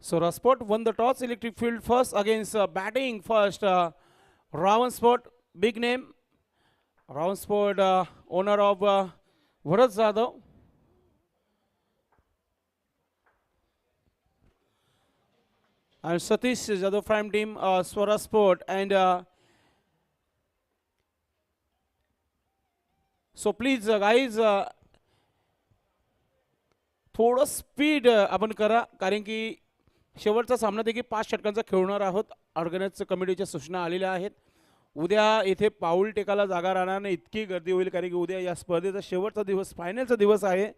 Sorasport won the toss. Electric field first against batting first. Ravan Sport, big name. Ravan Sport, owner of Bharat Jadhav. And Satish Jadhav Prime Team, Sorasport. And so please guys, थोडं speed आपण करा, कारण की शेवटचा सामना देखील 5 षटकांचा खेळणार आहोत. ऑर्गनाइज कमिटीच्या सूचना आलेल्या आहेत. उद्या इथे पाऊल टेकायला जागा राहणार नाही, इतकी गर्दी होईल, कारण की उद्या या स्पर्धेचा शेवटचा दिवस, फायनलचा दिवस आहे.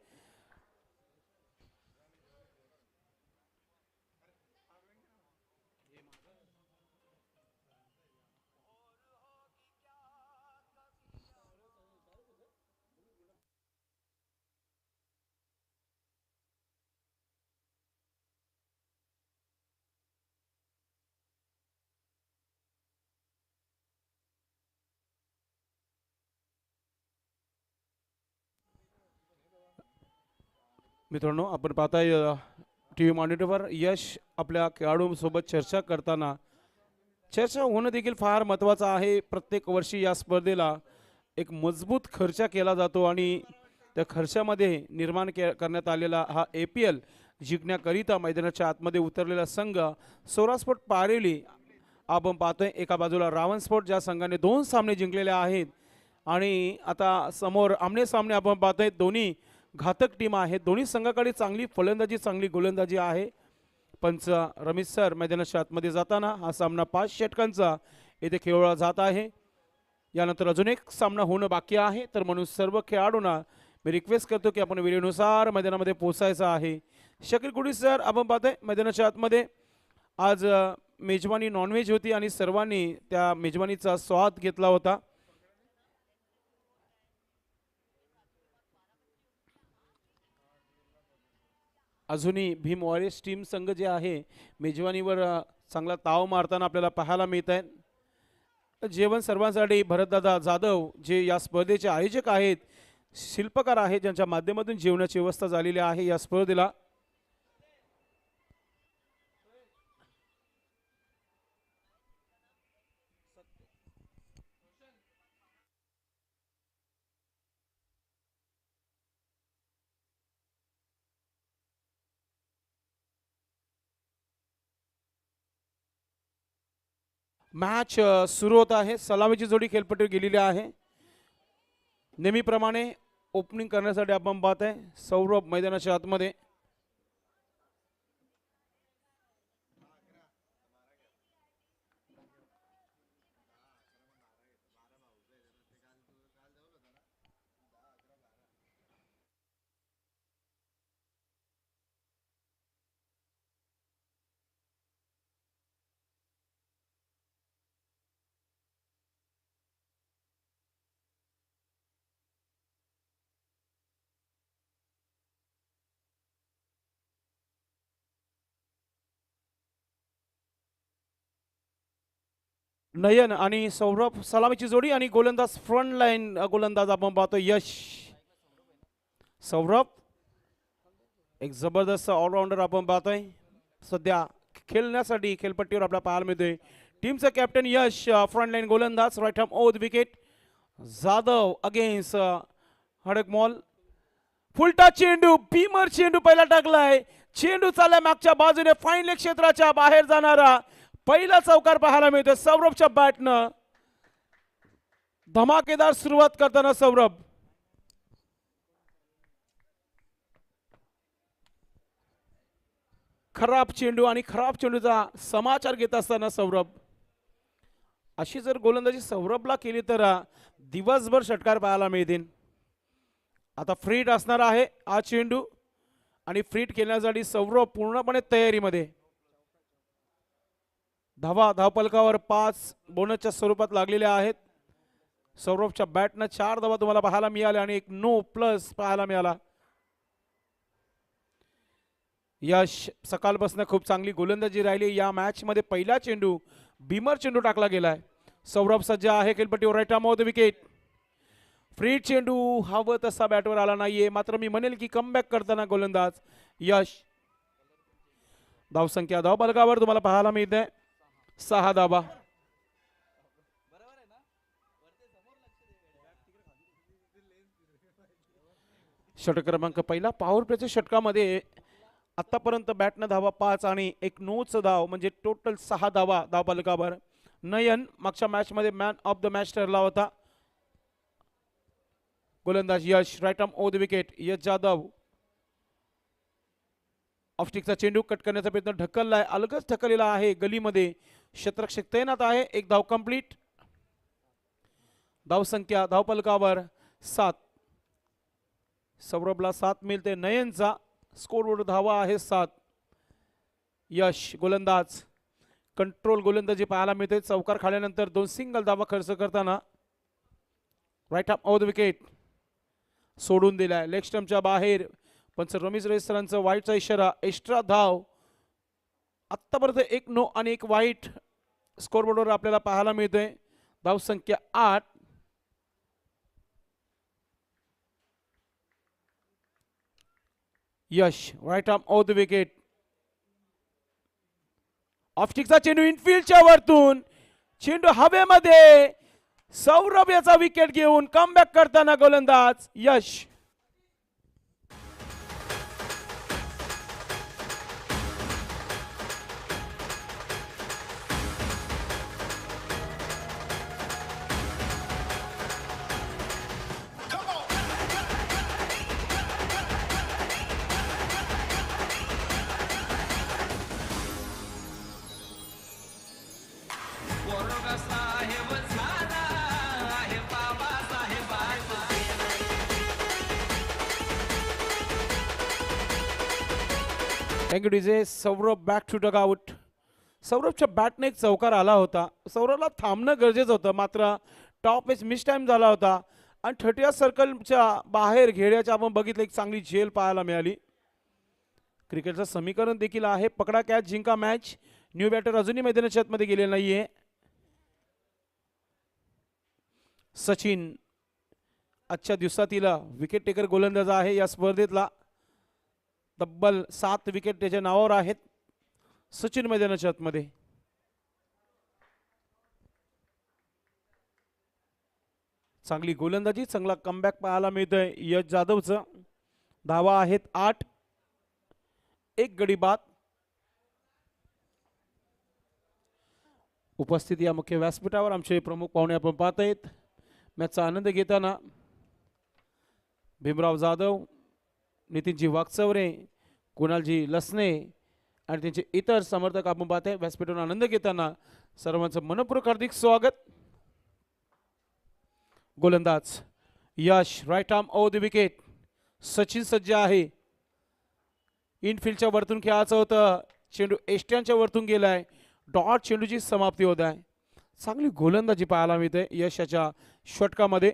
मित्रांनो, आपण पाहताय टी व्ही मॉनिटरवर यश आपल्या खेळाडूंसोबत चर्चा करताना. चर्चा होणं देखील फार महत्त्वाचं आहे. प्रत्येक वर्षी या स्पर्धेला एक मजबूत खर्च केला जातो आणि त्या खर्चामध्ये निर्माण करण्यात आलेला हा APL जिंकण्याकरिता मैदानाच्या आतमध्ये उतरलेला संघ सोरास्पोर्ट पारेली आपण पाहतोय. एका बाजूला रावण स्पोर्ट ज्या संघाने 2 सामने जिंकलेले आहेत आणि आता समोर आमने सामने आपण पाहतोय. दोन्ही घातक टीम आहेत. दोन्ही संघाकडे चांगली फलंदाजी, चांगली गोलंदाजी आहे. पंच रमेश सर मैदानाच्या आतमध्ये जाताना हा सामना 5 षटकांचा येथे खेळवला जात आहे. यानंतर अजून एक सामना होणं बाकी आहे. तर म्हणून सर्व खेळाडूंना मी रिक्वेस्ट करतो की आपण वेळेनुसार मैदानामध्ये पोहोचायचं आहे. शकील कुडी सर आपण पाहतोय मैदानाच्या आतमध्ये. आज मेजवानी नॉनव्हेज होती आणि सर्वांनी त्या मेजवानीचा स्वाद घेतला होता. अजूनही भीम वॉरियर्स टीम संघ जे आहे मेजवानीवर चांगला ताव मारताना आपल्याला पाहायला मिळत आहे. जेवण सर्वांसाठी भरतदादा जाधव जे या स्पर्धेचे आयोजक आहेत, शिल्पकार आहेत, ज्यांच्या माध्यमातून जेवणाची व्यवस्था झालेली आहे या स्पर्धेला. मॅच सुरू होत आहे. सलामीची जोडी खेळपट्टीवर गेलेली आहे. नेहमीप्रमाणे ओपनिंग करण्यासाठी आपण पाहत आहे सौरभ मैदानाच्या आतमध्ये. नयन आणि सौरभ सलामीची जोडी आणि गोलंदाज फ्रंट लाईन गोलंदाज आपण पाहतो यश. सौरभ एक जबरदस्त ऑलराऊंडर आपण पाहतोय. सध्या खेळण्यासाठी खेळपट्टीवर आपल्याला पाहायला मिळतोय. टीमचा कॅप्टन यश, फ्रंट लाईन गोलंदाज, right arm over the wicket. Jadhav against हडकमॉल. फुलटा चेंडू, भीमर चेंडू पहिला टाकलाय. चेंडू चाललाय मागच्या बाजूने, फाईन क्षेत्राच्या बाहेर जाणारा पहिला चौकार पाहायला मिळतोय सौरभच्या बॅटनं. धमाकेदार सुरुवात करताना सौरभ. खराब चेंडू आणि खराब चेंडूचा समाचार घेत असताना सौरभ. अशी जर गोलंदाजी सौरभला केली तर दिवसभर षटकार पाहायला मिळतील. आता फ्रीट असणार आहे हा चेंडू आणि फ्रीट केल्यासाठी सौरभ पूर्णपणे तयारीमध्ये. धावपलकावर 5 बोनसच्या स्वरूपात लागलेल्या आहेत. सौरभच्या बॅटनं 4 धावा तुम्हाला पाहायला मिळाल्या आणि एक नो प्लस पाहायला मिळाला. यश सकाळपासून खूप चांगली गोलंदाजी राहिली. या मॅच मध्ये पहिला चेंडू भीमर चेंडू टाकला गेलाय. सौरभ सज्ज आहे खेळपट्टीवर, right arm off the wicket. Free चेंडू हवं तसा बॅटवर आला नाहीये, मात्र मी म्हणेल की कमबॅक करताना गोलंदाज यश. धावसंख्या धावफलकावर तुम्हाला पाहायला मिळते 6 धावा. षटक क्रमांक पहिला पॉवर प्लेच्या षटकामध्ये आतापर्यंत बॅटनं धावा 5 आणि एक नोच धाव म्हणजे टोटल 6 धावा धावफलकावर. नयन मागच्या मॅच मध्ये मॅन ऑफ द मॅच ठरला होता. गोलंदाज Yash right arm over the wicket. Yash Jadhav ऑफस्टिकचा चेंडू कट करण्याचा प्रयत्न ढकललाय, अलगच ढकललेला आहे गलीमध्ये. क्षेत्ररक्षक तैनात आहे. एक धाव कंप्लीट. धावसंख्या धावफलकावर 7. सौरभला 7 मिळते. नयनचा स्कोरवर धावा आहे 7. यश गोलंदाज कंट्रोल गोलंदाजी पाहायला मिळते. चौकार खाल्यानंतर 2 सिंगल धावा खर्च करताना right arm over the wicket सोडून दिलाय लेग स्टंपच्या बाहेर. पंच रमेश रईस सरांचा वाईटचा इशारा. एक्स्ट्रा धाव आत्तापर्यंत 1 नो आणि 1 वाईट स्कोरबोर्डवर आपल्याला पाहायला मिळतोय. धावसंख्या 8. Yash right arm over the wicket. ऑफस्टिकचा चेंडू इनफिल्डच्या वरतून चेंडू हवेमध्ये. सौरभ याचा विकेट घेऊन कमबॅक करताना गोलंदाज Yash. Thank you DJ. Saurabh back to dugout. सौरभच्या बॅटने एक चौकार आला होता. सौरभला थांबणं गरजेचं होतं, मात्र टॉप एज मिस टाइम झाला होता आणि 30 सर्कलच्या बाहेर घेड्याच्या आपण बघितलं एक चांगली झेल पाहायला मिळाली. क्रिकेटचं समीकरण देखील आहे पकडा कॅच जिंका मॅच. न्यू बॅटर अजूनही मैदानाच्या आतमध्ये गेले नाहीये. सचिन आजच्या दिवसातील विकेट टेकर गोलंदाज आहे या स्पर्धेतला. तब्बल 7 विकेट त्याच्या नावावर आहेत. सचिन मैदानाच्या आतमध्ये. चांगली गोलंदाजी चांगला कमबॅक पाहायला मिळतोय यश जाधवचं. धावा आहेत 8. 1 गडी बाद. उपस्थित या मुख्य व्यासपीठावर आमचे प्रमुख पाहुणे आपण पाहत आहेत. मॅचचा आनंद घेताना भीमराव जाधव, नितीनजी वाकचौरे, कुणालजी लसने आणि त्यांचे इतर समर्थक आपण पाहते. व्यासपीठावर आनंद घेताना सर्वांचं मनपूर्वक हार्दिक स्वागत. गोलंदाज Yash right arm over the wicket. Sachin सज्ज आहे. इनफिल्डच्या वरतून खेळायचं होतं, चेंडू एष्ट्यांच्या वरतून गेलाय. डॉट चेंडूची समाप्ती होत आहे. चांगली गोलंदाजी पाहायला मिळते यशाच्या षटकामध्ये.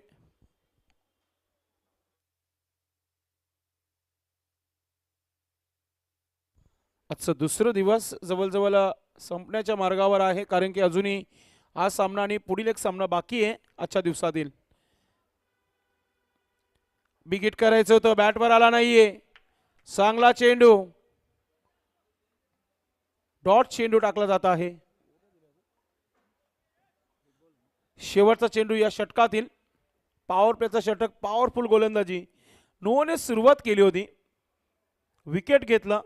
आजचा दुसरा दिवस जवळजवळ संपण्याच्या मार्गावर आहे, कारण की अजूनही हा सामना आणि पुढील एक सामना बाकी आहे आजच्या दिवसातील. बिग हिट करायचं होतं, बॅटवर आला नाहीये. चांगला चेंडू, डॉट चेंडू टाकला जात आहे. शेवटचा चेंडू या षटकातील. पॉवर प्लेचा षटक, पॉवरफुल गोलंदाजी. नोने सुरुवात केली होती, विकेट घेतला,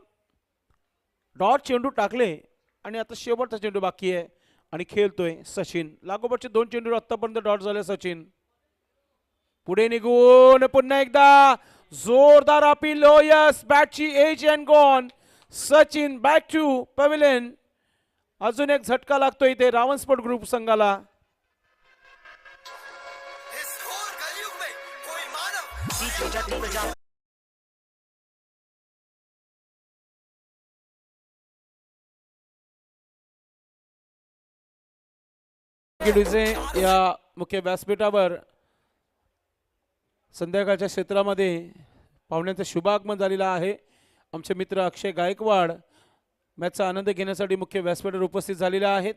डॉट चेंडू टाकले आणि आता शेवटचा चेंडू बाकी आहे आणि खेळतोय सचिन. लागोपाठचे 2 चेंडू आतापर्यंत डॉट झाले सचिन. पुढे निघून पुन्हा एकदा जोरदार अपील. यस बॅटची edge and gone. Sachin back to pavilion. अजून एक झटका लागतो इथे रावण स्पोर्ट ग्रुप संघाला. या मुख्य व्यासपीठावर संध्याकाळच्या क्षेत्रामध्ये पाहुण्यांचं शुभागमन झालेलं आहे. आमचे मित्र अक्षय गायकवाड मॅचचा आनंद घेण्यासाठी मुख्य व्यासपीठावर उपस्थित झालेले आहेत.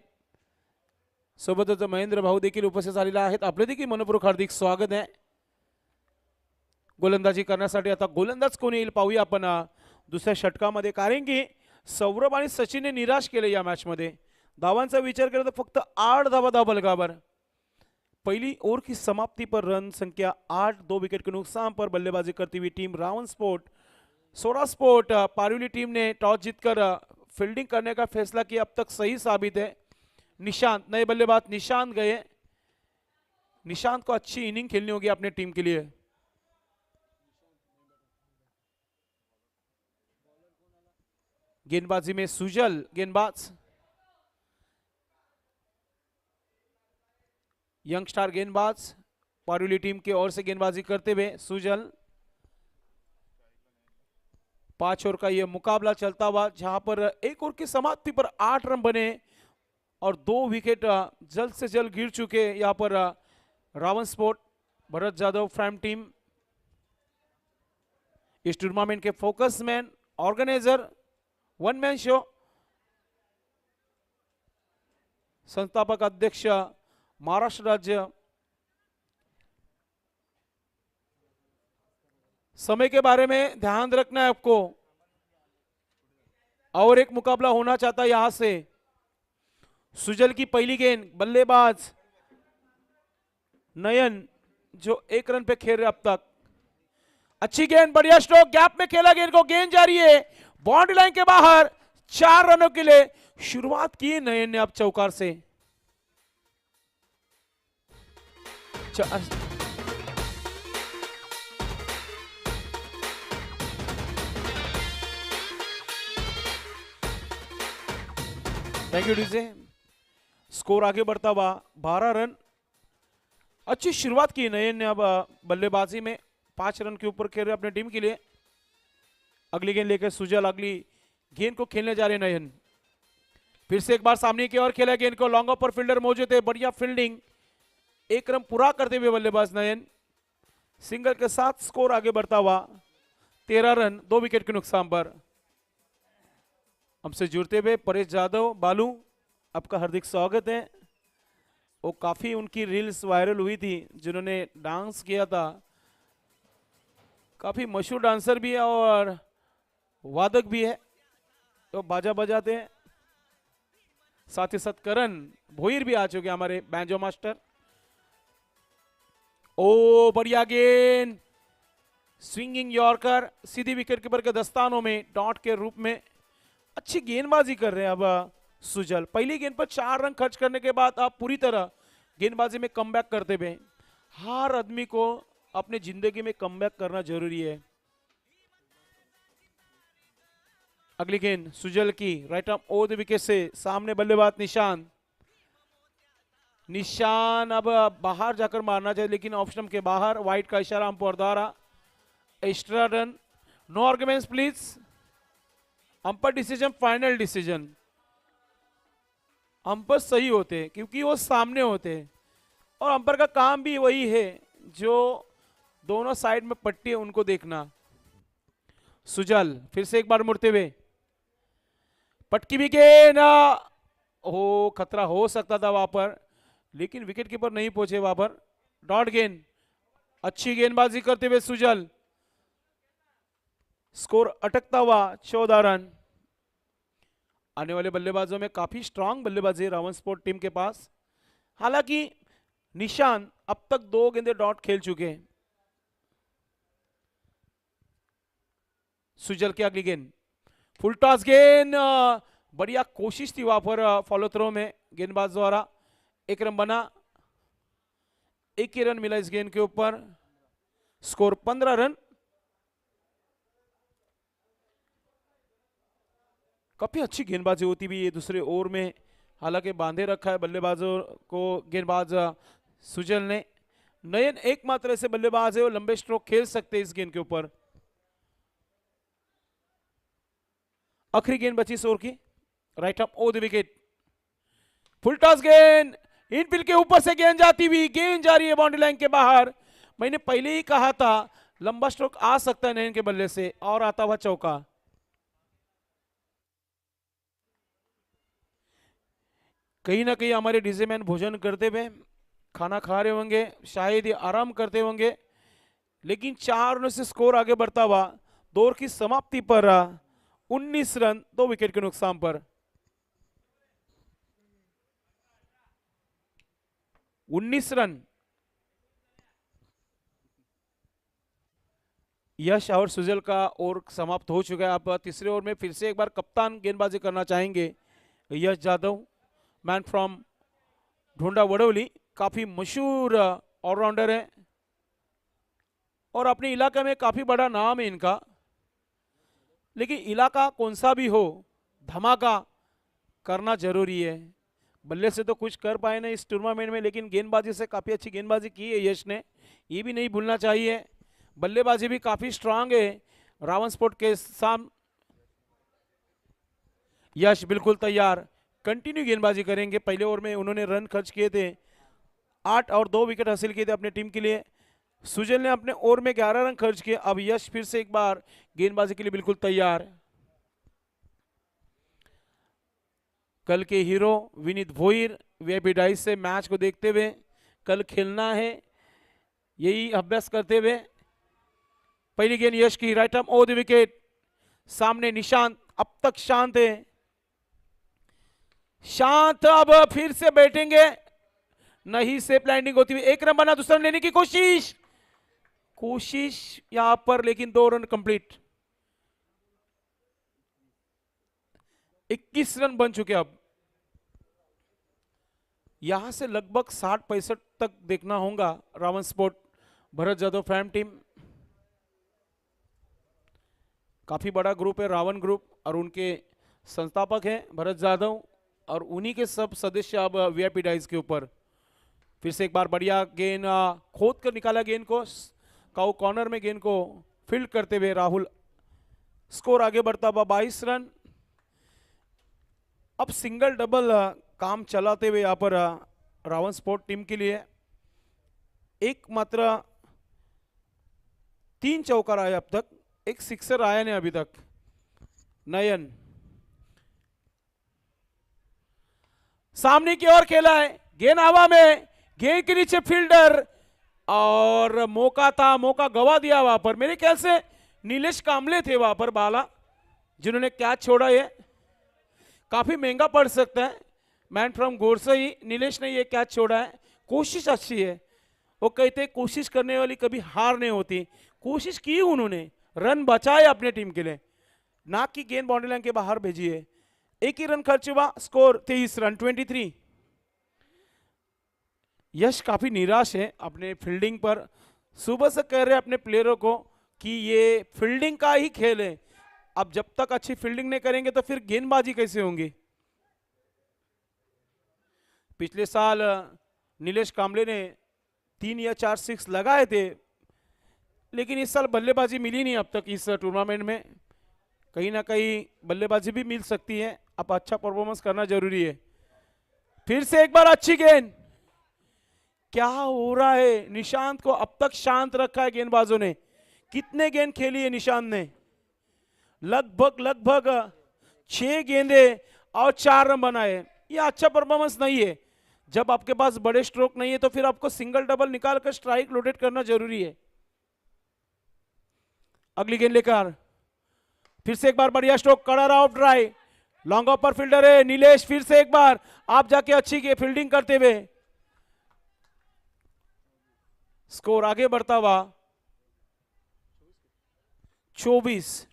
सोबतच महेंद्र भाऊ देखील उपस्थित झालेले आहेत. आपले देखील मनपूर्वक हार्दिक स्वागत आहे. गोलंदाजी करण्यासाठी आता गोलंदाज कोण येईल पाहूया आपण दुसऱ्या षटकामध्ये, कारण की सौरभ आणि सचिनने निराश केले या मॅच मध्ये. धावांचा विचार केला तर फक्त 8 धावा था बलगावर. पहली ओवर की समाप्ति पर रन संख्या 8, 2 विकेट के नुकसान पर बल्लेबाजी करती हुई टीम रावण स्पोर्ट सोरा स्पोर्ट पारुली टीम ने टॉस जीतकर फील्डिंग करने का फैसला किया. अब तक सही साबित है. निशांत नए बल्लेबाज निशांत गए. निशांत को अच्छी इनिंग खेलनी होगी अपने टीम के लिए. गेंदबाजी में सुजल गेंदबाज. यंगस्टार गेंदबाज पारुली टीम की ओर से गेंदबाजी करते हुए सुजल. 5 ओवर का यह मुकाबला चलता हुआ जहां पर एक ओवर की समाप्ति पर 8 रन बने और 2 विकेट जल्द से जल्द गिर चुके. यहां पर Ravan sport Bharat Jadhav from team इस टूर्नामेंट के focus man organiser one man show संस्थापक अध्यक्ष महाराष्ट्र राज्य. समय के बारे में ध्यान रखना है आपको. और एक मुकाबला होना चाहता है यहां से. सुजल की पहली गेंद. बल्लेबाज नयन जो 1 रन पे खेल रहे अब तक. अच्छी गेंद. बढ़िया स्ट्रोक. गैप में खेला गेंद को. गेंद जा रही है बाउंड्री लाइन के बाहर. 4 रनों के लिए शुरुआत की नयन ने अब चौकार से. Thank you DJ. स्कोर आगे बढ़ता हुआ 12 रन. अच्छी शुरुआत की नयन ने अब बल्लेबाजी में. 5 रन के ऊपर खेल रहे अपने टीम के लिए. अगली गेंद लेकर सुजल अगली गेंद को खेलने जा रहे नयन. फिर से एक बार सामने की ओर खेला गेंद को. लॉन्ग ऑफ पर फील्डर मौजूद है. बढ़िया फील्डिंग. 1 रन पूरा करते हुए बल्लेबाज नयन. सिंगल के साथ स्कोर आगे बढ़ता हुआ 13 रन 2 विकेट के नुकसान पर. हमसे जुड़ते हुए परेश जाधव बालू आपका हार्दिक स्वागत है. वो काफी उनकी रील्स वायरल हुई थी जिन्होंने डांस किया था. काफी मशहूर डांसर भी है और वादक भी है. तो बाजा बजाते हैं. साथ ही साथ करण भोईर भी आ चुके हमारे बैंजो मास्टर. ओ बढ़िया गेंद. स्विंगिंग यॉर्कर सीधी विकेट कीपर के दस्तानों में डॉट के रूप में. अच्छी गेंदबाजी कर रहे हैं अब सुजल. पहली गेंद पर 4 रन खर्च करने के बाद आप पूरी तरह गेंदबाजी में कमबैक करते हुए. हर आदमी को अपने जिंदगी में कमबैक करना जरूरी है. अगली गेंद सुजल की right arm over the wicket से. सामने बल्लेबाज निशान. निशान अब बाहर जाकर मारना चाहिए लेकिन ऑप्शन के बाहर. वाइट का इशारा अंपायर द्वारा. Extra run. No arguments please. Umpire decision final decision. Umpire सही होते हैं क्योंकि वो सामने होते हैं और अंपायर का काम भी वही है जो दोनों साइड में पट्टी है उनको देखना. सुजल फिर से एक बार मुड़ते हुए. पटकी भी गेंद. ओ खतरा हो सकता था वहां पर लेकिन विकेट कीपर नहीं पहुंचे वहां पर. डॉट गेंद. अच्छी गेंदबाजी करते हुए सुजल. स्कोर अटकता हुआ 14 रन. आने वाले बल्लेबाजों में काफी स्ट्रांग बल्लेबाजी है रावण स्पोर्ट टीम के पास. हालांकि निशान अब तक 2 गेंदे डॉट खेल चुके हैं. सुजल की अगली गेंद. फुल टॉस गेंद. बढ़िया कोशिश थी वहां पर फॉलो थ्रो में गेंदबाज द्वारा. 1 रन बना. 1 ही रन मिला इस गेंद के ऊपर. Score 15 run. काफी अच्छी गेंदबाजी होती भी है दूसरे ओवर में. हालांकि बांधे रखा है बल्लेबाजों को गेंदबाज सुजल ने. नयन एकमात्र ऐसे बल्लेबाज है वो लंबे स्ट्रोक खेल सकते हैं इस गेंद के ऊपर. आखिरी गेंद बची इस ओवर की. Right up over the wicket. Full toss गेंद. इनफील्ड के ऊपर से गेंद जाती हुई. गेंद जा रही है बाउंड्री लाइन के बाहर. मैंने पहले ही कहा था लंबा स्ट्रोक आ सकता है नयन के बल्ले से और आता हुआ चौका. कहीं ना कहीं हमारे डीजे मैन भोजन करते हुए खाना खा रहे होंगे. शायद ये आराम करते होंगे लेकिन 4 रनों से स्कोर आगे बढ़ता हुआ. दौर की समाप्ति पर 19 रन 2 विकेट के नुकसान पर। 19 रन। यश और सुजल का ओवर समाप्त हो चुका है। अब तीसरे ओवर में फिर से एक बार कप्तान गेंदबाजी करना चाहेंगे यश जादव, मैन फ्रॉम ढोंडा वडोली, काफी मशहूर ऑलराउंडर है और अपने इलाके में काफी बड़ा नाम है इनका। लेकिन इलाका कौन सा भी हो, धमाका करना जरूरी है। बल्ले से तो कुछ कर पाए ना इस टूर्नामेंट में, लेकिन गेंदबाजी से काफी अच्छी गेंदबाजी की है यश ने, ये भी नहीं भूलना चाहिए। बल्लेबाजी भी काफी स्ट्रांग है रावण स्पोर्ट के सामने। यश बिल्कुल तैयार, कंटिन्यू गेंदबाजी करेंगे। पहले ओवर में उन्होंने रन खर्च किए थे, 8 और 2 विकेट हासिल किए थे अपने टीम के लिए। सुजल ने अपने ओवर में 11 रन खर्च किए। अब यश फिर से एक बार गेंदबाजी के लिए बिल्कुल तैयार। कल के hero Vineet Bhoir VIP dais से मैच को देखते हुए कल खेलना है, यही अभ्यास करते हुए पहली गेंद यश की, right arm over the wicket. सामने निशांत अब तक शांत है, शांत अब फिर से बैठेंगे, नहीं सेफ लैंडिंग होती हुई। 1 रन बना, दूसरा रन लेने की कोशिश यहां पर, लेकिन 2 रन कंप्लीट। 21 रन बन चुके। अब यहां से लगभग 60-65 तक देखना होगा रावण स्पोर्ट भरत जादव फैम टीम। काफी बड़ा ग्रुप है रावण ग्रुप, और उनके संस्थापक हैं भरत जादव, और उन्हीं के सब सदस्य अब वीआईपी डाइस के ऊपर। फिर से एक बार बढ़िया गेंद खोद कर निकाला गेंद को, काउ कॉर्नर में गेंद को फील्ड करते हुए राहुल। स्कोर आगे बढ़ता हुआ 22 रन। अब सिंगल डबल काम चलाते हुए यहां पर रावण स्पोर्ट टीम के लिए एक मात्र 3 चौकार आए अब तक, एक सिक्सर आया नहीं अभी तक। नयन सामने की ओर खेला है, गेंद हवा में, गेंद के नीचे फील्डर, और मौका था, मौका गवा दिया वहां पर। मेरे ख्याल से नीलेश कामले थे वहां पर बाला, जिन्होंने कैच छोड़ा। ये काफी महंगा पड़ सकता है। मैन फ्रॉम गोरसई नीलेश ने ये कैच छोड़ा है। कोशिश अच्छी है, वो कहते हैं कोशिश करने वाली कभी हार नहीं होती। कोशिश की उन्होंने, रन बचाए अपने टीम के लिए, ना कि गेंद बाउंड्री लाइन के बाहर भेजी है। 1 ही रन खर्च हुआ, स्कोर 23 रन 23। यश काफी निराश है अपने फील्डिंग पर। सुबह से कह रहे हैं अपने प्लेयरों को कि ये फील्डिंग का ही खेल है, अब जब तक अच्छी फील्डिंग नहीं करेंगे तो फिर गेंदबाजी कैसे होंगी। पिछले साल नीलेश कामले ने 3 या 4 सिक्स लगाए थे, लेकिन इस साल बल्लेबाजी मिली नहीं अब तक इस टूर्नामेंट में। कहीं ना कहीं बल्लेबाजी भी मिल सकती है, अब अच्छा परफॉर्मेंस करना जरूरी है। फिर से एक बार अच्छी गेंद, क्या हो रहा है। निशांत को अब तक शांत रखा है गेंदबाजों ने। कितने गेंद खेली है निशांत ने, लगभग 6 गेंदे और 4 रन बनाए। ये अच्छा परफॉर्मेंस नहीं है। जब आपके पास बड़े स्ट्रोक नहीं है तो फिर आपको सिंगल डबल निकालकर स्ट्राइक रोटेट करना जरूरी है। अगली गेंद लेकर फिर से एक बार बढ़िया स्ट्रोक, कड़ा of dry, long off per fielder है नीलेश। फिर से एक बार आप जाके अच्छी फील्डिंग करते हुए स्कोर आगे बढ़ता हुआ 24।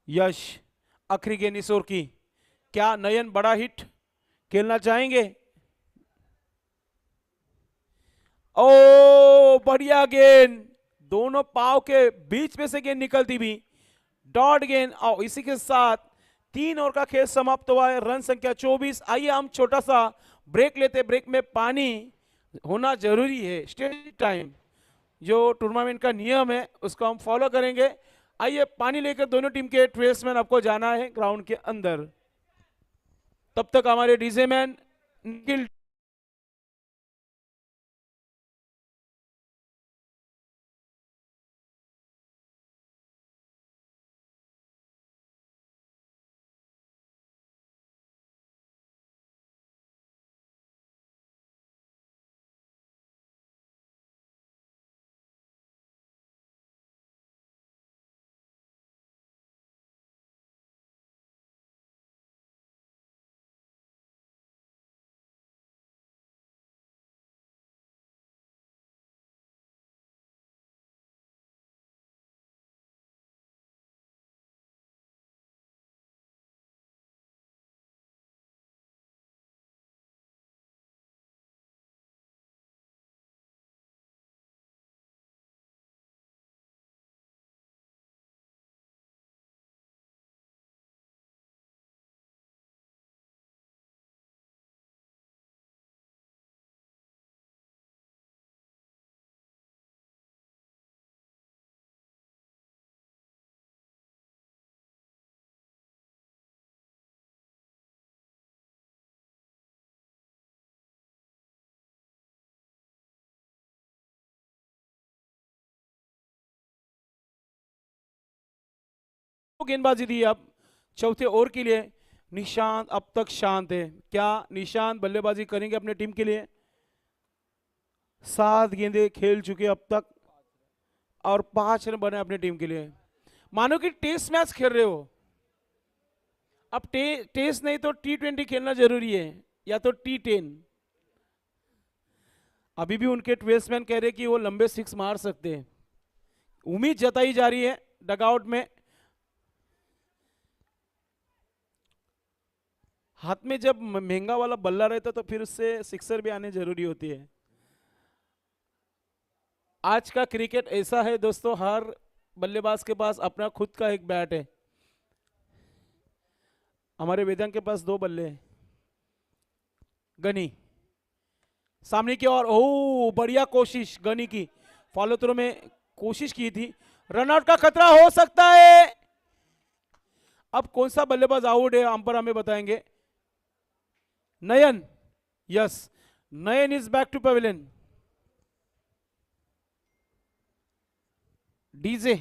यश आखिरी गेंद इस ओवर की, क्या नयन बड़ा हिट खेलना चाहेंगे। ओ बढ़िया गेंद, दोनों पाव के बीच में से गेंद निकलती भी, डॉट गेंद। और इसी के साथ 3 ओवर का खेल समाप्त हुआ है, रन संख्या 24। आइए हम छोटा सा ब्रेक लेते, ब्रेक में पानी होना जरूरी है। स्टेज टाइम जो टूर्नामेंट का नियम है उसको हम फॉलो करेंगे। आइए पानी लेकर दोनों टीम के ट्रेसमैन आपको जाना है ग्राउंड के अंदर। तब तक हमारे डीजे मैन निखिल गेंदबाजी दी अब चौथे ओवर के लिए। निशांत अब तक शांत है। क्या निशांत बल्लेबाजी करेंगे अपने टीम के लिए? 7 गेंदें खेल चुके अब तक और 5 रन बने अपनी टीम के लिए। मानो कि टेस्ट मैच खेल रहे हो। अब टेस्ट नहीं तो T20 खेलना जरूरी है, या तो T10। अभी भी उनके ट्वेल्समैन कह रहे कि वो लंबे 6 मार सकते हैं। उम्मीद जताई जा रही है डगआउट में। हाथ में जब महंगा वाला बल्ला रहता तो फिर उससे सिक्सर भी आने जरूरी होती है। आज का क्रिकेट ऐसा है दोस्तों, हर बल्लेबाज के पास अपना खुद का एक बैट है। हमारे वेदांत के पास 2 बल्ले हैं। गनी सामने की ओर, ओ बढ़िया कोशिश गनी की, फॉलो थ्रो में कोशिश की थी। रनआउट का खतरा हो सकता है। अब कौन सा बल्लेबाज आउट है अंपायर हमें बताएंगे। Nayan, yes, Nayan is back to pavilion. DJ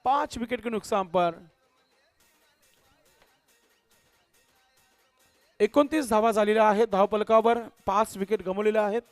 5 wicket के नुकसान पर 29 धावा झालेल्या आहेत धावफलकावर, 5 विकेट गमावलेल्या आहेत.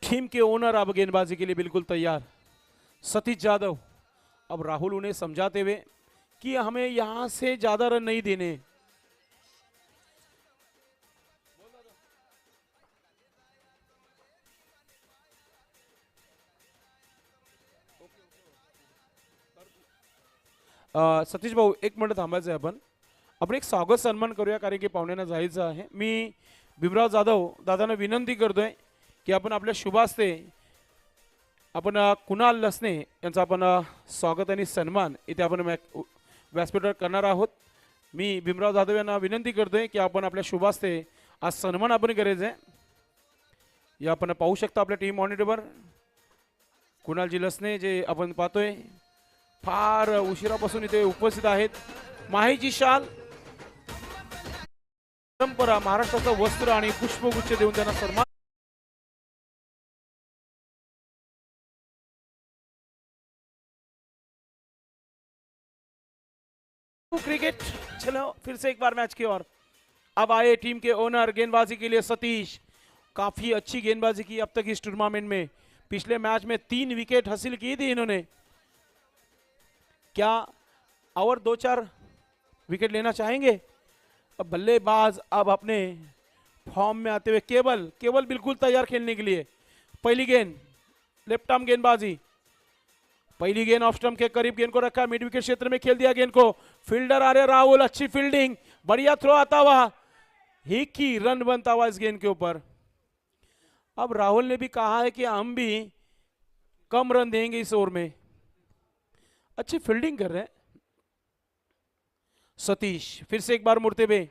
टीम के ओनर अब गेंदबाजी के लिए बिल्कुल तैयार. सतीश यादव. अब राहुल उन्हें समझाते हुए कि हमें यहां से ज्यादा रन नहीं देने. सतीश भाऊ एक मिनिट थांबायचं आहे. आपण एक स्वागत सन्मान करूया कारण की पाहुण्यांना जायचं आहे. मी भीमराव जाधव दादांना विनंती करतोय की आपण आपल्या शुभास्ते आपण कुणाल लसने यांचा आपण स्वागत आणि सन्मान इथे आपण व्यासपीठावर करणार आहोत. मी भीमराव जाधव यांना विनंती करतोय की आपण आपल्या शुभास्ते आज सन्मान आपण करायचं आहे. या आपण पाहू शकता आपल्या टीम मॉनिटरवर कुणालजी लसने जे आपण पाहतोय फार उशिरापासून इथे उपस्थित आहेत. माहीची शाल परंपरा महाराष्ट्राचं वस्त्र आणि पुष्पगुच्छ देऊन त्यांना सन्मान. क्रिकेट चलो फिर से एक बार मैच की ओर. अब आए टीम के ओनर गेंदबाजी के लिए सतीश. काफी अच्छी गेंदबाजी की अब तक इस टूर्नामेंट में. पिछले मैच में 3 विकेट हासिल की थी इन्होंने. क्या और 2-4 विकेट लेना चाहेंगे? अब बल्लेबाज अब अपने फॉर्म में आते हुए केवल बिल्कुल तैयार खेलने के लिए. पहली गेंद लेफ्ट आर्म गेंदबाजी. पहली गेंद ऑफ स्टंप के करीब गेंद को रखा, मिड विकेट क्षेत्र में खेल दिया गेंद को. फील्डर आ रहे राहुल, अच्छी फील्डिंग, बढ़िया थ्रो आता हुआ, एक ही रन बनता हुआ इस गेंद के ऊपर. अब राहुल ने भी कहा है कि हम भी कम रन देंगे इस ओवर में. अच्छी फील्डिंग कर रहे हैं सतीश. फिर से एक बार मुड़ते हुए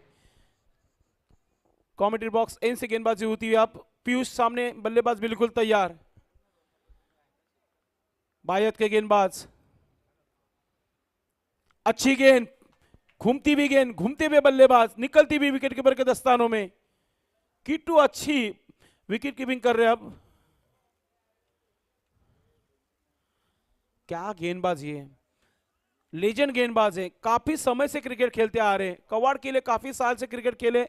कमेंट्री बॉक्स एंड से गेंदबाजी होती हुई आप पीयूष सामने बल्लेबाज बिल्कुल तैयार. बायत के गेंदबाज, अच्छी गेंद, घूमती हुई गेंद, घूमते हुए बल्लेबाज, निकलती हुई विकेट कीपर के दस्तानों में. किट्टू अच्छी विकेट कीपिंग कर रहे हैं. अब क्या गेंदबाज ये लेजेंड गेंदबाज है, काफी समय से क्रिकेट खेलते आ रहे हैं. कवाड़ के लिए काफी साल से क्रिकेट खेले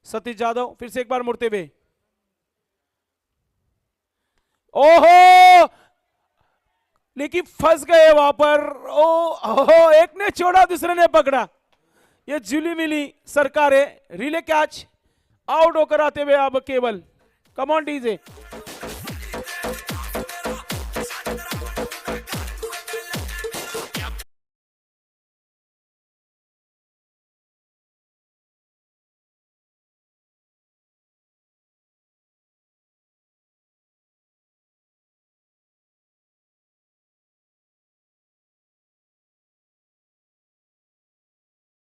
सतीश यादव. फिर से एक बार मुड़ते हुए, ओहो लेकिन फंस गए वहां पर. ओहो एक ने छोड़ा दूसरे ने पकड़ा. ये जुली मिली सरकार है. रिले कैच आउट होकर आते हुए अब केवल. Come on DJ.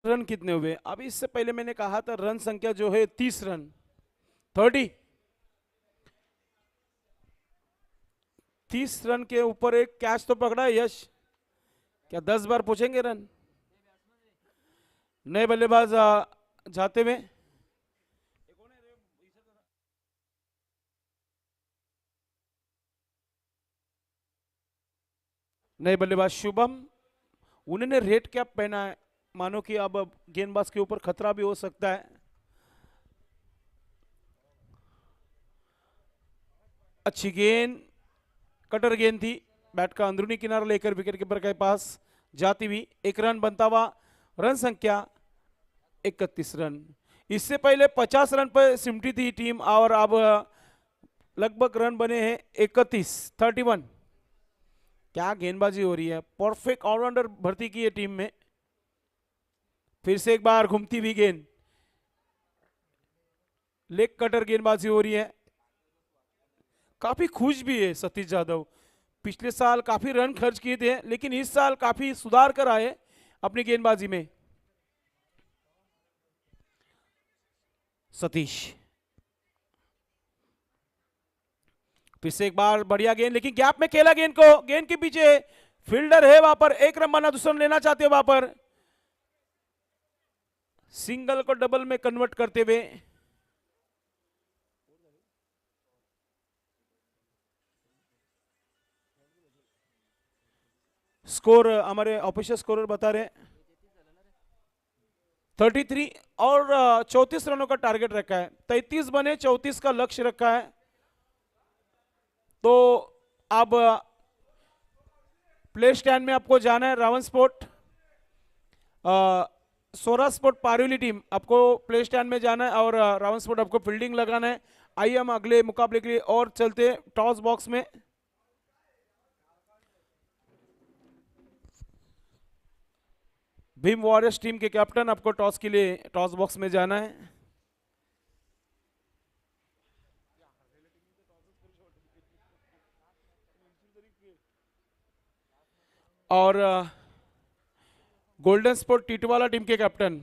रन कितने हुए? अभी इससे पहले मैंने कहा था रन संख्या जो है 30 रन. 30 रन के ऊपर एक कैच तो पकड़ा है यश. क्या 10 बार पूछेंगे रन? नए बल्लेबाज जाते हुए नए बल्लेबाज शुभम. उन्होंने रेड कैप पहना है. मानो कि अब गेंदबाज के ऊपर खतरा भी हो सकता है. अच्छी गेंद, कटर गेंद थी. बैट का अंदरूनी किनारा लेकर विकेट कीपर के पास जाती हुई. एक रन बनता हुआ. रन संख्या 31 रन. इससे पहले 50 रन पर सिमटी थी टीम और अब लगभग रन बने हैं 31. क्या गेंदबाजी हो रही है. परफेक्ट ऑलराउंडर भर्ती की है टीम में. फिर से एक बार घूमती हुई गेंद, लेग कटर गेंदबाजी हो रही है. काफी खुश भी है सतीश यादव. पिछले साल काफी रन खर्च किए थे लेकिन इस साल काफी सुधार कर आए अपनी गेंदबाजी में. सतीश। फिर से एक बार बढ़िया गेंद, लेकिन गैप में खेला गेंद को, गेंद के पीछे फील्डर है वहां पर, एक रन बना, दूसरा लेना चाहते हैं वहां पर, सिंगल को डबल में कन्वर्ट करते हुए। स्कोर हमारे ऑफिशियल स्कोरर बता रहे हैं 33 और 34 रनों का टारगेट रखा है। 33 बने, 34 का लक्ष्य रखा है। तो अब प्ले स्टैंड में आपको जाना है, रावण स्पोर्ट सोरा स्पोर्ट पारुली टीम आपको प्ले स्टैंड में जाना है और रावण स्पोर्ट आपको फील्डिंग लगाना है। आइए हम अगले मुकाबले के लिए और चलते हैं टॉस बॉक्स में। भीम वॉरियर्स टीम के कैप्टन आपको टॉस के लिए टॉस बॉक्स में जाना है। और गोल्डन स्पोर्ट टीटवाला टीम के कैप्टन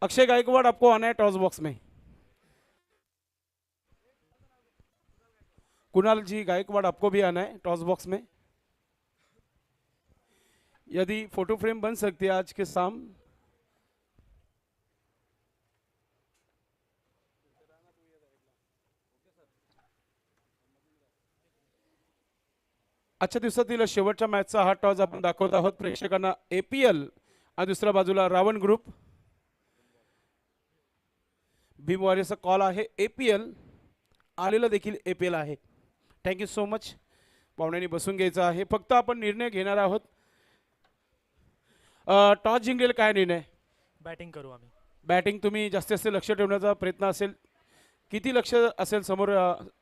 अक्षय गायकवाड़ आपको आना है टॉस बॉक्स में। कुणाल जी गायकवाड़ आपको भी आना है टॉस बॉक्स में। यदि फोटो फ्रेम बन सकती है आज के शाम। आजच्या दिवसातील शेवटच्या मॅचचा हा टॉस आपण दाखवत आहोत प्रेक्षकांना। एपीएल आणि दुसऱ्या बाजूला रावण ग्रुप। भीम वॉरियर्सचा कॉल आहे एपीएल, आलेला देखील एपीएल आहे। Thank you so much. पाहुण्यांनी बसून घ्यायचं आहे, फक्त आपण निर्णय घेणार आहोत। टॉस जिंकलेला काय निर्णय? बॅटिंग करू आम्ही। बॅटिंग तुम्ही जास्तीत जास्त लक्ष ठेवण्याचा प्रयत्न असेल, किती लक्ष असेल समोर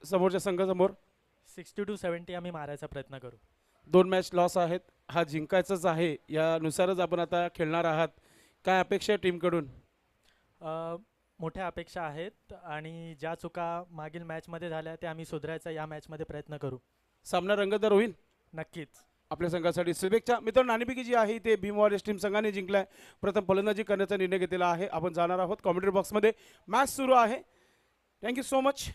समोरच्या संघासमोर? 60 to 70 आम्ही मारायचा प्रयत्न करू। 2 मॅच लॉस आहेत, हा जिंकायचाच आहे, यानुसारच आपण आता खेळणार आहात। काय अपेक्षा आहे टीमकडून? मोठ्या अपेक्षा आहेत आणि ज्या चुका मागील मॅचमध्ये झाल्या त्या आम्ही सुधारायचा या मॅचमध्ये प्रयत्न करू। सामना रंगतदार होईल नक्कीच। आपल्या संघासाठी शुभेच्छा। मित्रांनो, नाणेफेकी जी आहे ते भीम वॉरियर्स टीम संघाने जिंकलाय। प्रथम फलंदाजी करण्याचा निर्णय घेतलेला आहे। आपण जाणार आहोत कॉमेंट्री बॉक्समध्ये, मॅच सुरू आहे। Thank you so much.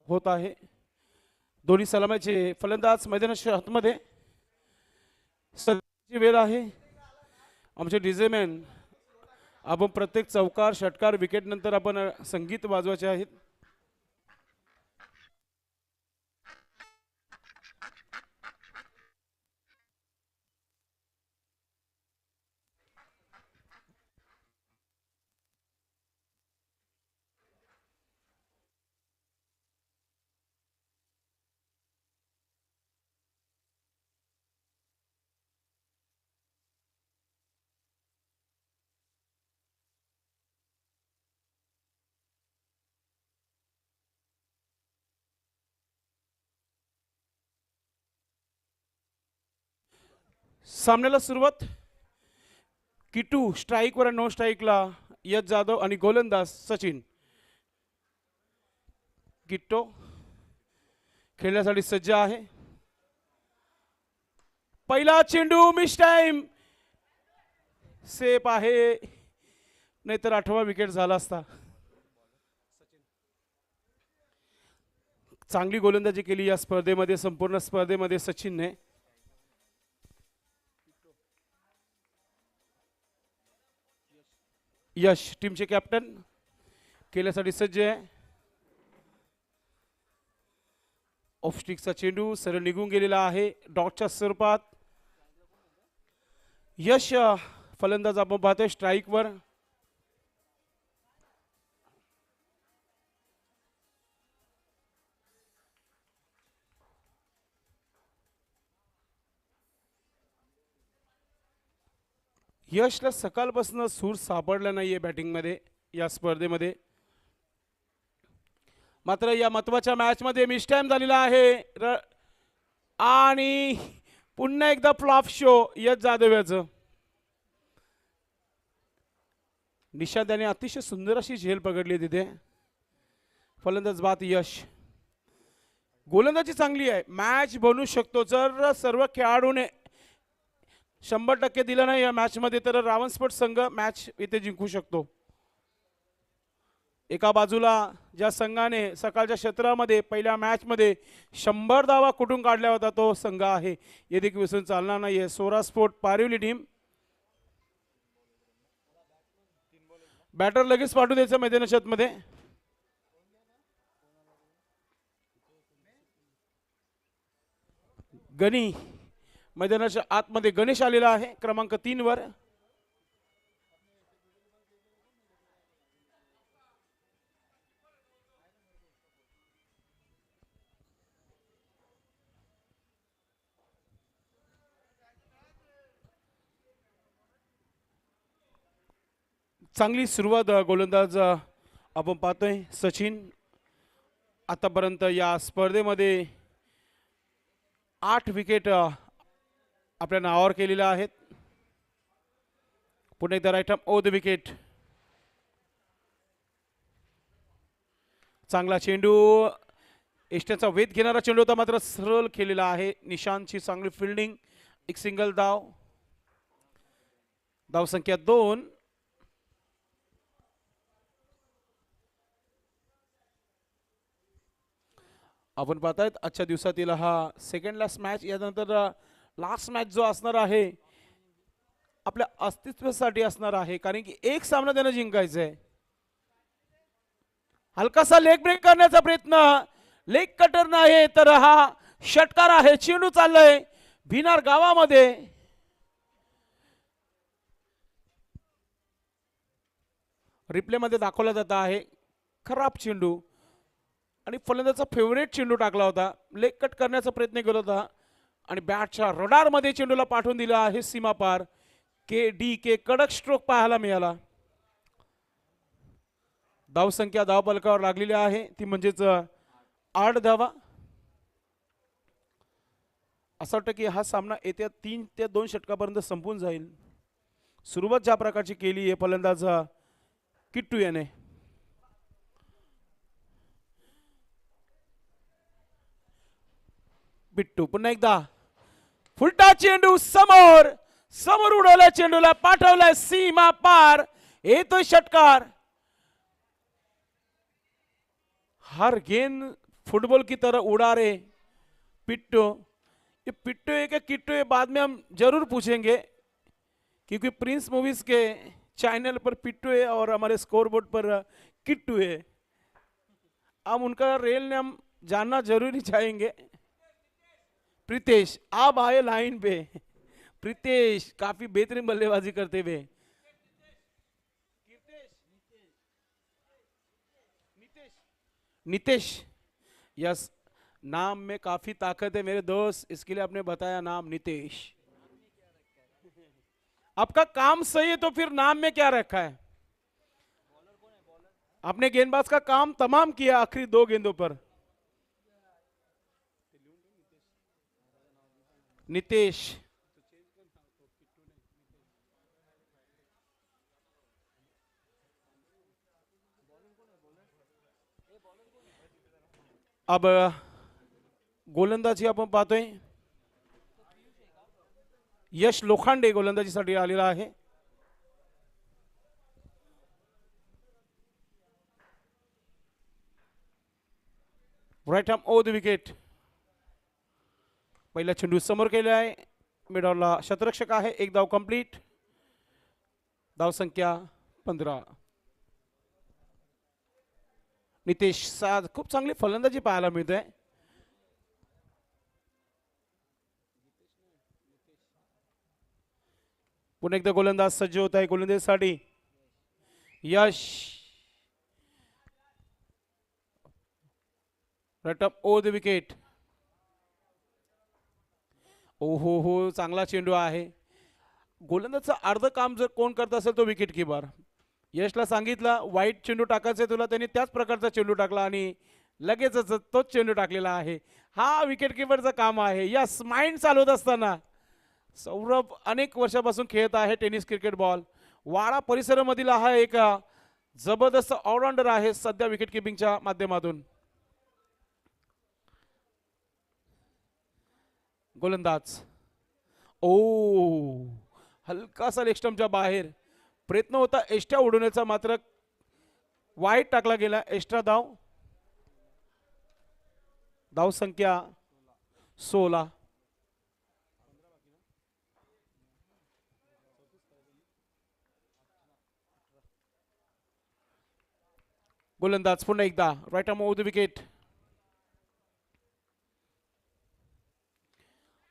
होत आहे. दोन्ही सलामीचे फलंदाज मैदानाच्या आतमध्ये. सध्याची वेळ आहे. आमचे डिझेमॅन आपण प्रत्येक चौकार षटकार विकेट नंतर आपण संगीत वाजवायचे आहेत. सामन्याला सुरुवात. किटू स्ट्राईकवर, नो स्ट्राईकला यश जाधव आणि गोलंदाज सचिन. किट्टो खेळण्यासाठी सज्ज आहे. पहिला चेंडू मिस टाइम. सेफ आहे, नाहीतर 8वा विकेट झाला असता. चांगली गोलंदाजी केली या स्पर्धेमध्ये, संपूर्ण स्पर्धेमध्ये सचिनने. यश टीमचे कॅप्टन केल्यासाठी सज्ज आहे. ऑफस्टिकचा चेंडू सरळ निघून गेलेला आहे डॉटच्या स्वरूपात. यश फलंदाज आपण पाहतोय स्ट्राईकवर. यशला सकाळपासून सूर सापडला नाहीये बॅटिंगमध्ये या स्पर्धेमध्ये. मात्र या महत्वाच्या मॅच मध्ये मिस टाइम झालेला आहे आणि पुन्हा एकदा फ्लॉप शो यश जाधव याचं. निशांत याने अतिशय सुंदर अशी झेल पकडली तिथे. फलंदाज बाद यश. गोलंदाजी चांगली आहे, मॅच बनू शकतो जर सर्व खेळाडूने 100% दिलं नाही या मॅच मध्ये तर रावण स्पोर्ट्स संघ मॅच इथे जिंकू शकतो. एका बाजूला ज्या संघाने सकाळच्या क्षेत्रामध्ये पहिल्या मॅच मध्ये 100 धावा कुठून काढल्या होता तो संघ आहे, हे देखील विसरून चालणार नाहीये. सोरा स्पोर्ट पारिवली टीम. बॅटर लगेच पाठवून द्यायचं मैदानाच्या आतमध्ये. गणी मैदानाच्या आतमध्ये गणेश आलेला आहे क्रमांक 3 वर. चांगली सुरुवात गोलंदाज आपण पाहतोय सचिन. आतापर्यंत या स्पर्धेमध्ये 8 विकेट आपल्या नावावर केलेल्या आहेत. पुन्हा एकदा right arm over the wicket. चांगला चेंडू, एष्ट्याचा वेध घेणारा चेंडू होता मात्र सरळ केलेला आहे. निशांतची चांगली फिल्डिंग. एक सिंगल धाव. धावसंख्या 2. आपण पाहतायत आजच्या दिवसातील हा सेकंड लास्ट मॅच. यानंतर लास्ट मॅच जो असणार आहे आपल्या अस्तित्वासाठी असणार आहे, कारण की एक सामना त्यांना जिंकायचा आहे. हलकासा लेग ब्रेक करण्याचा प्रयत्न. लेग कटर नाही तर हा षटकार आहे. चेंडू चाललाय भिनार गावामध्ये. रिप्ले मध्ये दाखवला जात आहे खराब चेंडू आणि फलंदाजाचा फेवरेट चेंडू टाकला होता. लेग कट करण्याचा प्रयत्न केला होता आणि बॅटच्या रडार मध्ये चेंडूला पाठवून दिला आहे सीमा पार. के कडक स्ट्रोक पाहायला मिळाला. धावसंख्या धावफलकावर लागलेली आहे ती म्हणजेच 8 धावा. असं वाटतं की हा सामना येत्या 3 ते 2 षटकापर्यंत संपून जाईल. सुरुवात ज्या प्रकारची केली आहे फलंदाज किट्टू याने. बिट्टू पुन्हा एकदा फुलटा चेंडू समोर समोर उडवला. चेंडूला पाठवलाय सीमा पार. येतोय षटकार. हर गेंद फुटबॉल की तरह उड़ा रहे पिट्टो। ये पिट्टो है क्या किट्टो है, बाद में हम जरूर पूछेंगे, क्योंकि प्रिंस मूवीज के चैनल पर पिट्टू है और हमारे स्कोर बोर्ड पर किट्टू है। हम उनका रियल नेम जानना जरूरी चाहेंगे। प्रीतेश आप आए लाइन पे। प्रीतेश काफी बेहतरीन बल्लेबाजी करते हुए। नितेश, यस, नाम में काफी ताकत है मेरे दोस्त, इसके लिए आपने बताया नाम नितेश। आपका काम सही है तो फिर नाम में क्या रखा है? आपने गेंदबाज का काम तमाम किया आखिरी 2 गेंदों पर। नितेश, अब गोलंदाजी आपण पाहतोय यश लोखंडे गोलंदाजीसाठी आलेला आहे। Right arm over the wicket. पहिला चेंडू समोर केला आहे, मिडॉलला शतरक्षक आहे, एक धाव कंप्लीट, धाव संख्या 15। नितेश साध खूप चांगली फलंदाजी पाहायला मिळते। पुन्हा एकदा गोलंदाज सज्ज होत आहे गोलंदाजीसाठी यश। राईट अप ओव्हर द विकेट। ओहो हो, चांगला चेंडू आहे। गोलंदाजचं अर्ध काम जर कोण करत असेल तो विकेट किपर। यशला सांगितलं वाईट चेंडू टाकायचा तुला, त्यांनी त्याच प्रकारचा चेंडू टाकला आणि लगेचच तोच चेंडू टाकलेला आहे। हा विकेट किपरचं काम आहे। यस, माइंड चालवत असताना सौरभ अनेक वर्षापासून खेळत आहे टेनिस क्रिकेट बॉल। वाडा परिसरामधील हा एक जबरदस्त ऑलराऊंडर आहे सध्या विकेट किपिंगच्या माध्यमातून। गोलंदाज ओ हलकासा लेग स्टंपच्या बाहेर प्रयत्न होता एक्स्ट्रा उडवण्याचा, मात्र वाईट टाकला गेला। एक्स्ट्रा धाव, धाव संख्या 16। गोलंदाज पुन्हा एकदा right arm over the wicket.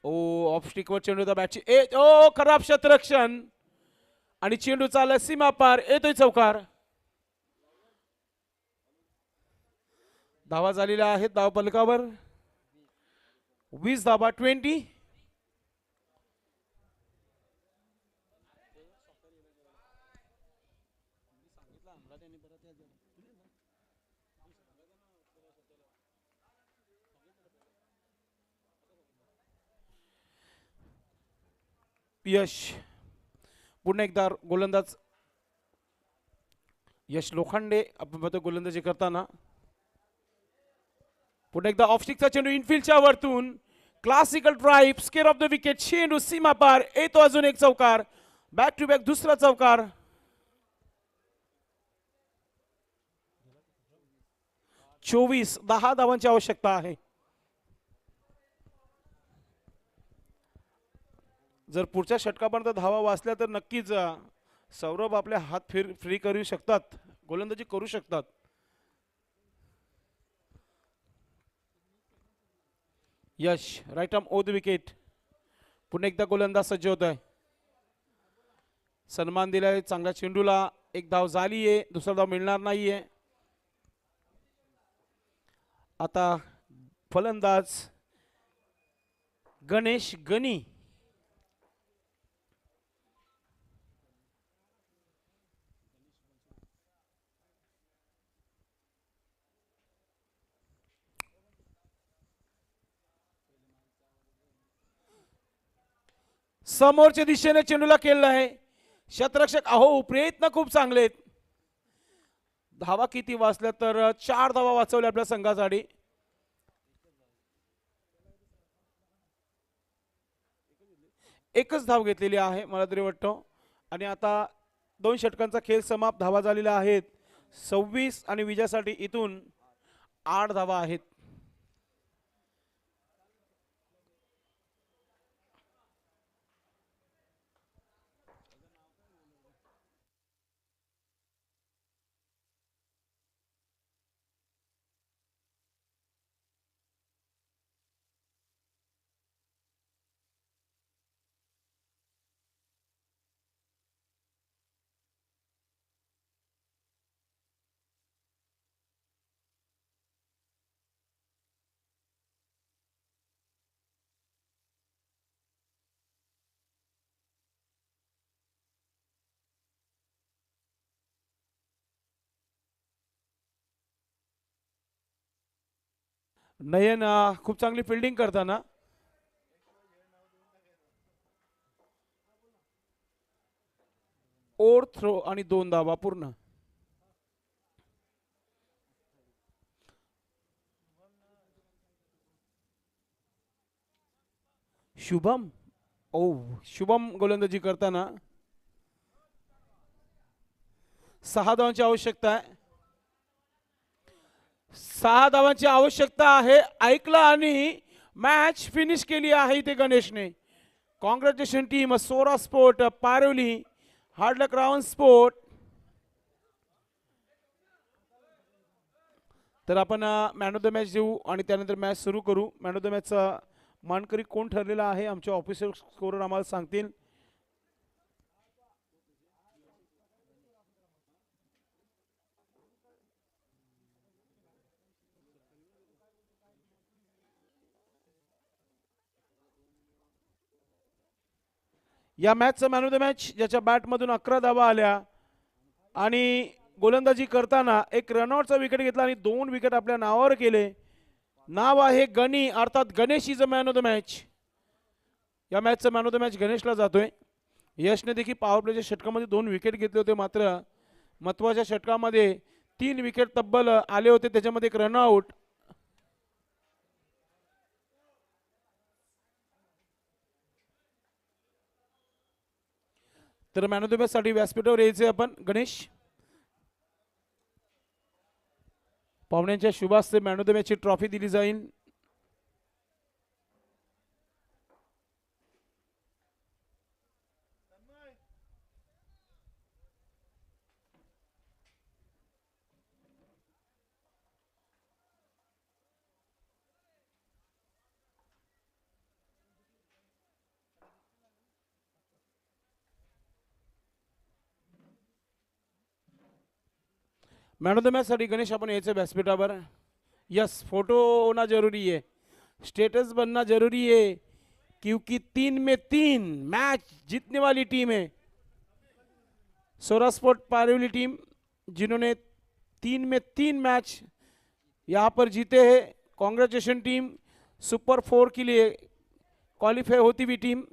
ओ ऑफ स्टिकवर चेंडू होता बॅटची एज, ओ खराब शतरक्षण आणि चेंडू चालला सीमा पार, येतोय चौकार। धावा झालेल्या आहेत धाव फलकावर 20 धावा 20। यश पुन्हा एकदा गोलंदाज यश लोखंडे आपण पाहतो गोलंदाजी करताना। पुन्हा एकदा ऑफ स्टिकचा चेंडू इनफिल्डच्या वरतून classical drive square off the wicket, चेंडू सीमा पार, येतो अजून एक चौकार, बॅक टू बॅक दुसरा चौकार। 24 10 धावांची आवश्यकता आहे। जर पुढच्या षटकापर्यंत धावा वाचल्या तर नक्कीच सौरभ आपले हात फ्री करू शकतात, गोलंदाजी करू शकतात। Yash right arm over the wicket. पुन्हा एकदा गोलंदाज सज्ज होत आहे, सन्मान दिलाय चांगल्या चेंडूला, एक धाव झाली आहे, दुसरा धाव मिळणार नाहीये। आता फलंदाज गणेश गणी। समोरच्या दिशेने चेंडूला केलेला आहे शतरक्षक, अहो प्रयत्न खूप चांगले आहेत। धावा किती वाचल्या तर 4 धावा वाचवल्या आपल्या संघासाठी। एकच धाव घेतलेली आहे मला तरी वाटतं, आणि आता 2 षटकांचा खेळ समाप्त, धावा झालेल्या आहेत 26 आणि विजयासाठी इथून 8 धावा आहेत. नयन खूप चांगली फिल्डिंग करताना ओव्हर थ्रो आणि 2 धावा पूर्ण. शुभम शुभम गोलंदाजी करताना 6 धावांची आवश्यकता आहे. 6 धावांची आवश्यकता आहे. ऐकलं आणि मॅच फिनिश केली आहे इथे गणेशने. कॉंग्रॅच्युलेशन टीम सोरा स्पोर्ट पारवली, हार्ड लक रावण स्पोर्ट. तर आपण मॅन ऑफ द मॅच देऊ आणि त्यानंतर मॅच सुरू करू. मॅन ऑफ द मॅचचा मानकरी कोण ठरलेला आहे आमचे ऑफिशियल स्कोरर आम्हाला सांगतील. या मॅचचा मॅन ऑफ द मॅच ज्याच्या बॅटमधून 11 धावा आल्या आणि गोलंदाजी करताना एक रनआउटचा विकेट घेतला आणि 2 विकेट आपल्या नावावर केले. नाव आहे गणी, अर्थात Ganesh is a man of the match. या मॅचचा मॅन ऑफ द मॅच गणेशला जातोय. यशने देखील पॉवर प्लेच्या षटकामध्ये 2 विकेट घेतले होते, मात्र महत्वाच्या षटकामध्ये 3 विकेट तब्बल आले होते, त्याच्यामध्ये एक रनआउट. तर मॅन ऑफ द मॅच साठी व्यासपीठावर यायचे आपण. गणेश पाहुण्यांच्या शुभास्ते मॅन ऑफ द मॅचची ट्रॉफी दिली जाईल. मैन ऑफ द मैच साठी गणेश अपन यायचं व्यासपीठावर. यस, फोटो होना जरूरी है, स्टेटस बनना जरूरी है, क्योंकि 3 में 3 मैच जीतने वाली टीम है सोरा स्पोर्ट पारिवली टीम, जिन्होंने 3 में 3 मैच यहाँ पर जीते हैं. कांग्रेचुलेशन टीम, सुपर 4 के लिए क्वालिफाई होती हुई टीम.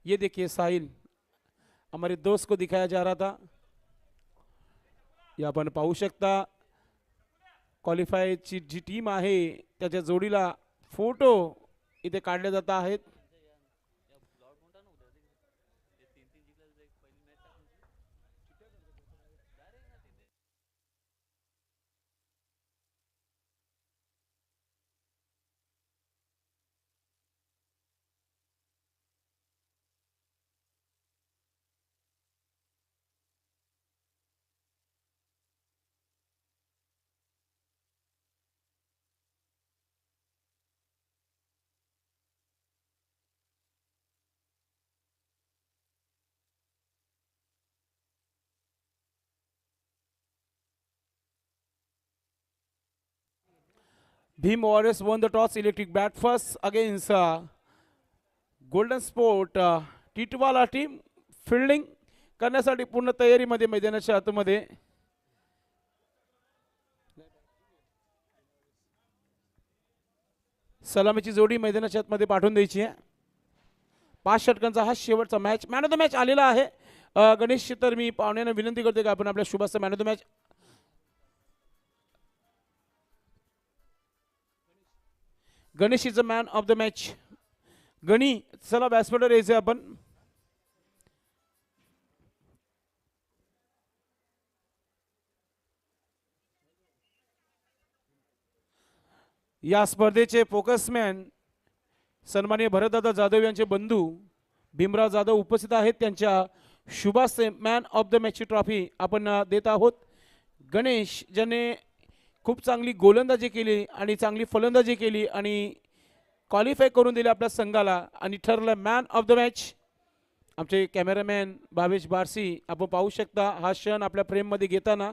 ये देखिए साहिल, हमारे दोस्त को दिखाया जा रहा था. या आपण पाहू शकता क्वालिफायची जी टीम आहे त्याच्या जोडीला फोटो इथे काढले जात आहेत. Bhim Warriors won the toss, electric bat first against Golden Sport. Titwala team fielding करण्यासाठी पूर्ण तयारीमध्ये मैदानाच्या आतमध्ये. सलामीची जोडी मैदानाच्या आतमध्ये पाठवून द्यायची आहे. 5 षटकांचा हा शेवटचा match. Man of the match आलेला आहे गणेश. तर मी पाहुण्यांना विनंती करते की आपण आपल्या शुभास्ता man of the match. Ganesh is a man of the match. Gani, चला व्यासपीठावर यायचे आपण. या स्पर्धेचे फोकसमॅन सन्माननीय भरतदादा जाधव यांचे बंधू भीमराव जाधव उपस्थित आहेत. त्यांच्या शुभास मॅन ऑफ द मॅचची ट्रॉफी आपण देत आहोत. गणेश ज्याने खूप चांगली गोलंदाजी केली आणि चांगली फलंदाजी केली आणि क्वालिफाय करून दिले आपल्या संघाला आणि ठरलं मॅन ऑफ द मॅच. आमचे कॅमेरामॅन भावेश बारसी आपण पाहू शकता हा क्षण आपल्या फ्रेममध्ये घेताना.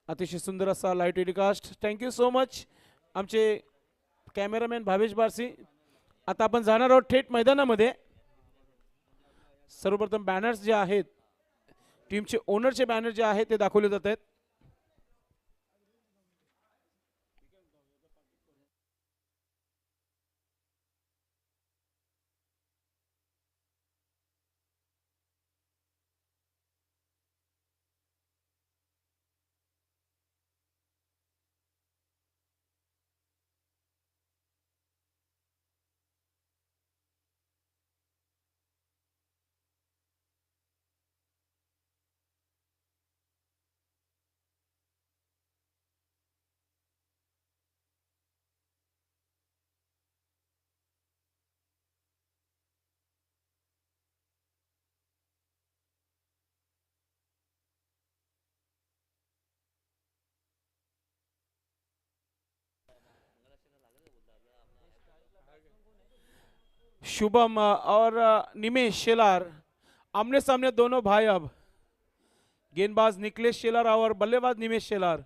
अतिशय सुंदर असा live telecast. Thank you so much आमचे कॅमेरामॅन भावेश बारसी. आता आपण जाणार आहोत थेट मैदानामध्ये. सर्वप्रथम बॅनर्स जे आहेत टीमचे ओनरचे बॅनर जे आहेत ते दाखवले जात आहेत. शुभम और निमेश शेलार आमने सामने दोनों भाई. अब गेंदबाज निकलेश शेलार और बल्लेबाज निमेश शेलार.